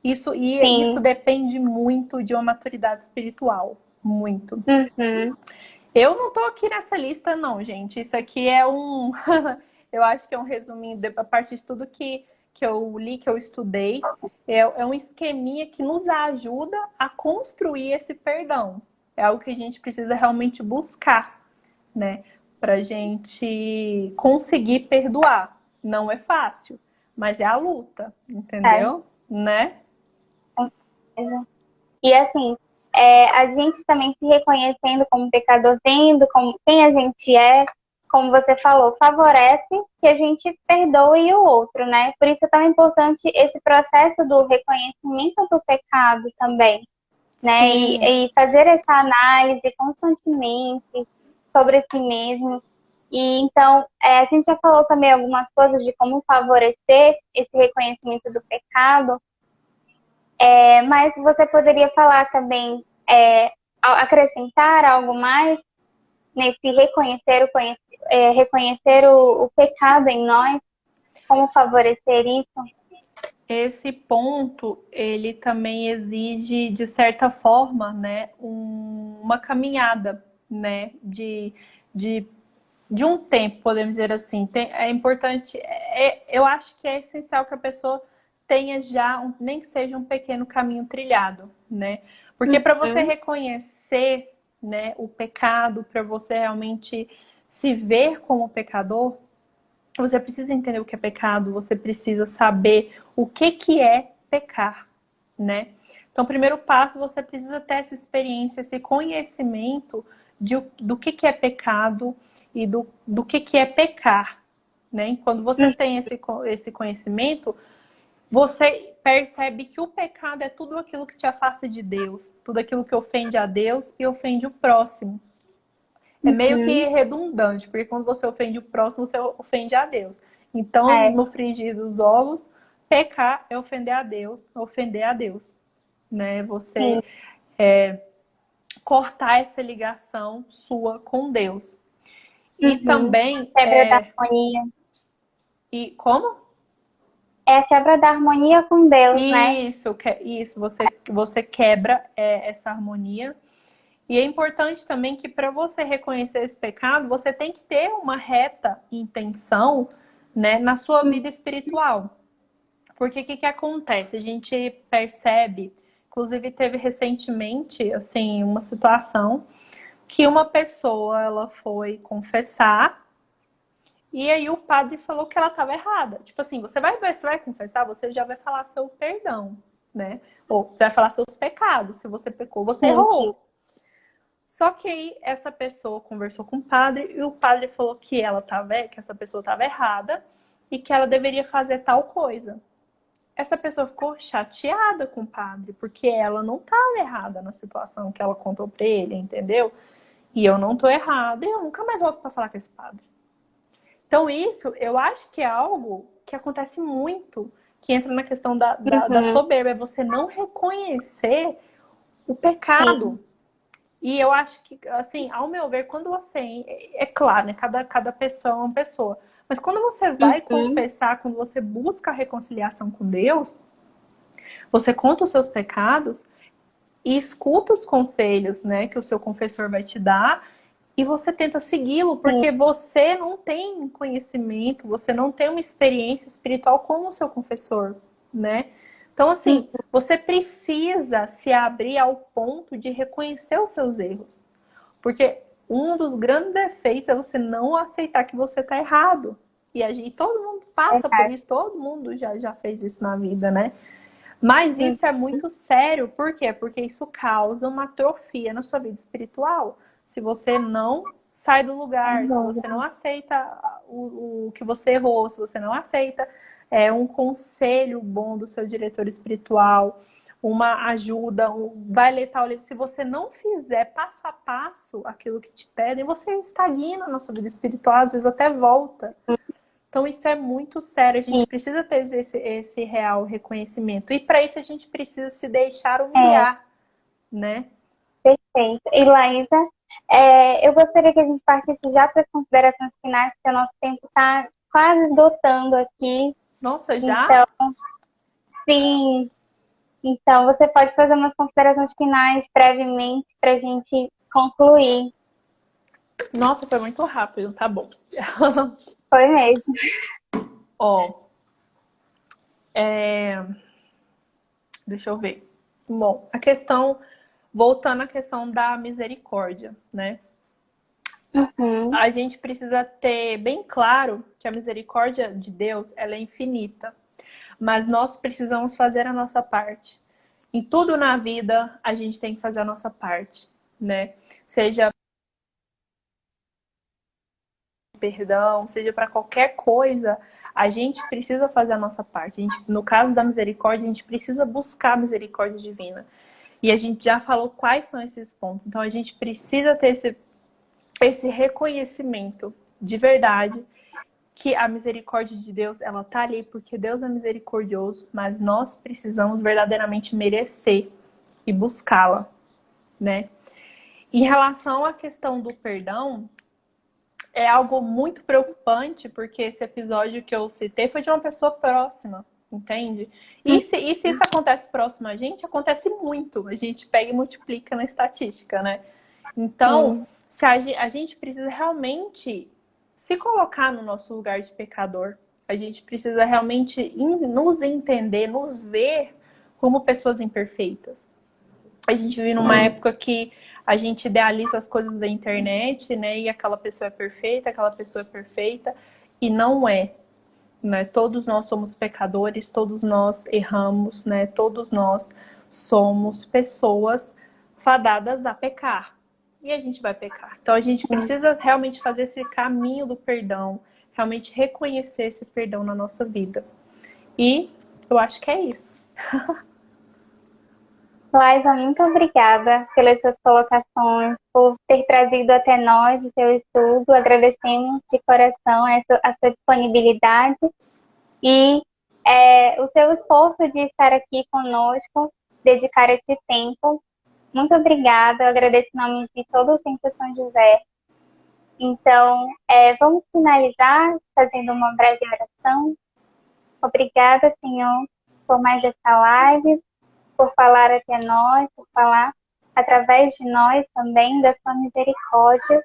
Isso sim, depende muito de uma maturidade espiritual. Muito. uhum, Eu não tô aqui nessa lista, não, gente. Isso aqui é um. Eu acho que é um resuminho a partir de tudo que que eu li, que eu estudei, é um esqueminha que nos ajuda a construir esse perdão. É algo que a gente precisa realmente buscar, né? Pra gente conseguir perdoar. Não é fácil, mas é a luta, É, entendeu? Né? com certeza. E assim, a gente também se reconhecendo como pecador, vendo como, quem a gente é, como você falou, favorece que a gente perdoe o outro, né? Por isso é tão importante esse processo do reconhecimento do pecado também, né? Sim. E fazer essa análise constantemente sobre si mesmo. E então, a gente já falou também algumas coisas de como favorecer esse reconhecimento do pecado, mas você poderia falar também, acrescentar algo mais nesse reconhecer o pecado em nós, como favorecer isso? Esse ponto, ele também exige, de certa forma, né, uma caminhada, né, de, de um tempo, podemos dizer assim. É importante, eu acho que é essencial que a pessoa tenha já, nem que seja um pequeno caminho trilhado, né? Porque para você Uhum. reconhecer, né, o pecado, para você realmente se ver como pecador, você precisa entender o que é pecado, você precisa saber o que é pecar, né? Então, o primeiro passo, você precisa ter essa experiência, esse conhecimento do que é pecado e do que é pecar, né? E quando você Uhum. tem esse conhecimento, você percebe que o pecado é tudo aquilo que te afasta de Deus, tudo aquilo que ofende a Deus e ofende o próximo. É meio que Uhum. redundante, porque quando você ofende o próximo, você ofende a Deus. Então, É, no frigir dos ovos, pecar é ofender a Deus, né? sim, Você cortar essa ligação sua com Deus. E uhum. também Quebra da harmonia. e como? É a quebra da harmonia com Deus, né? Isso, você quebra essa harmonia. E é importante também que para você reconhecer esse pecado, você tem que ter uma reta intenção, né, na sua Uhum. vida espiritual. Porque o que acontece? A gente percebe, inclusive teve recentemente, assim, uma situação que uma pessoa, ela foi confessar e aí o padre falou que ela estava errada. Tipo assim, você vai confessar, você já vai falar seu perdão, né? Ou você vai falar seus pecados. Se você pecou, você Sim, sim. errou. Só que aí essa pessoa conversou com o padre e o padre falou que que essa pessoa estava errada e que ela deveria fazer tal coisa. Essa pessoa ficou chateada com o padre, porque ela não estava errada na situação que ela contou para ele, entendeu? E eu não tô errada e eu nunca mais volto para falar com esse padre. Então isso, eu acho que é algo que acontece muito, que entra na questão da Uhum. soberba, é você não reconhecer o Sim. pecado. E eu acho que, assim, ao meu ver, quando você. É claro, né? Cada pessoa é uma pessoa. Mas quando você vai Uhum. confessar, quando você busca a reconciliação com Deus, você conta os seus pecados e escuta os conselhos, né, que o seu confessor vai te dar e você tenta segui-lo, Sim. porque você não tem conhecimento, você não tem uma experiência espiritual como o seu confessor, né? Então, Uhum. assim, você precisa se abrir ao ponto de reconhecer os seus erros. Porque um dos grandes defeitos é você não aceitar que você está errado. E todo mundo passa por Verdade. isso, todo mundo já fez isso na vida, né? Mas Uhum. isso é muito sério, por quê? Porque isso causa uma atrofia na sua vida espiritual. Se você não sai do Sem lugar, se você não dúvida. aceita o que você errou, se você não aceita um conselho bom do seu diretor espiritual, uma ajuda, vai ler tal livro. Se você não fizer passo a passo aquilo que te pedem, você estagna na sua vida espiritual, às vezes até volta. Então, isso é muito sério. A gente Sim. precisa ter esse real reconhecimento. E para isso, a gente precisa se deixar É, humilhar, né? perfeito. E Laísa, eu gostaria que a gente partisse já para as considerações finais, porque o nosso tempo está quase esgotando aqui. Nossa, já? Então, sim. Então, você pode fazer umas considerações finais brevemente para a gente concluir. Nossa, foi muito rápido. Tá bom. Foi mesmo. Ó, Deixa eu ver. Bom, voltando à questão da misericórdia, né? Uhum. A gente precisa ter bem claro que a misericórdia de Deus, ela é infinita, mas nós precisamos fazer a nossa parte. Em tudo na vida, a gente tem que fazer a nossa parte, né? Seja perdão, seja para qualquer coisa, a gente precisa fazer a nossa parte. No caso da misericórdia, a gente precisa buscar a misericórdia divina. E a gente já falou quais são esses pontos. Então, a gente precisa ter esse reconhecimento de verdade que a misericórdia de Deus, ela tá ali porque Deus é misericordioso, mas nós precisamos verdadeiramente merecer e buscá-la, né? Em relação à questão do perdão, é algo muito preocupante, porque esse episódio que eu citei foi de uma pessoa próxima, entende? E se isso acontece próximo a gente, acontece muito. A gente pega e multiplica na estatística, né? Então, se a gente precisa realmente se colocar no nosso lugar de pecador. A gente precisa realmente nos entender, nos ver como pessoas imperfeitas. A gente vive numa época que a gente idealiza as coisas da internet, né? E aquela pessoa é perfeita, e não é, né? Todos nós somos pecadores, todos nós erramos, né? Todos nós somos pessoas fadadas a pecar. E a gente vai pecar. Então a gente precisa realmente fazer esse caminho do perdão, realmente reconhecer esse perdão na nossa vida. E eu acho que é isso. Laisa, muito obrigada pelas suas colocações, por ter trazido até nós o seu estudo. Agradecemos de coração a sua disponibilidade e o seu esforço de estar aqui conosco, dedicar esse tempo. Muito obrigada, eu agradeço em nome de todo o Centro São José. Então, vamos finalizar fazendo uma breve oração. Obrigada, Senhor, por mais essa live, por falar até nós, por falar através de nós também da sua misericórdia.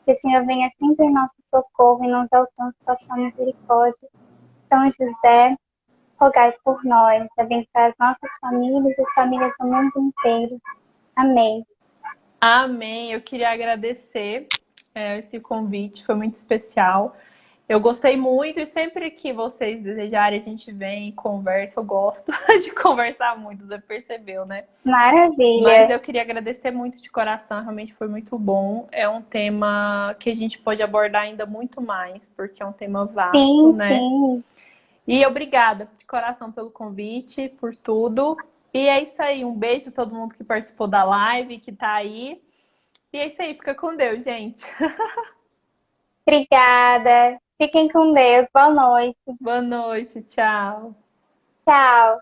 Que o Senhor venha sempre em nosso socorro e nos alcance com a sua misericórdia. São José, rogai por nós, abençoe as nossas famílias e as famílias do mundo inteiro. Amém. Amém. Eu queria agradecer esse convite, foi muito especial. Eu gostei muito e sempre que vocês desejarem, a gente vem e conversa. Eu gosto de conversar muito, você percebeu, né? Maravilha. Mas eu queria agradecer muito de coração, realmente foi muito bom. É um tema que a gente pode abordar ainda muito mais, porque é um tema vasto, né? Sim. E obrigada de coração pelo convite, por tudo. E é isso aí, um beijo a todo mundo que participou da live, que tá aí. E é isso aí, fica com Deus, gente. Obrigada. Fiquem com Deus. Boa noite. Boa noite, tchau. Tchau.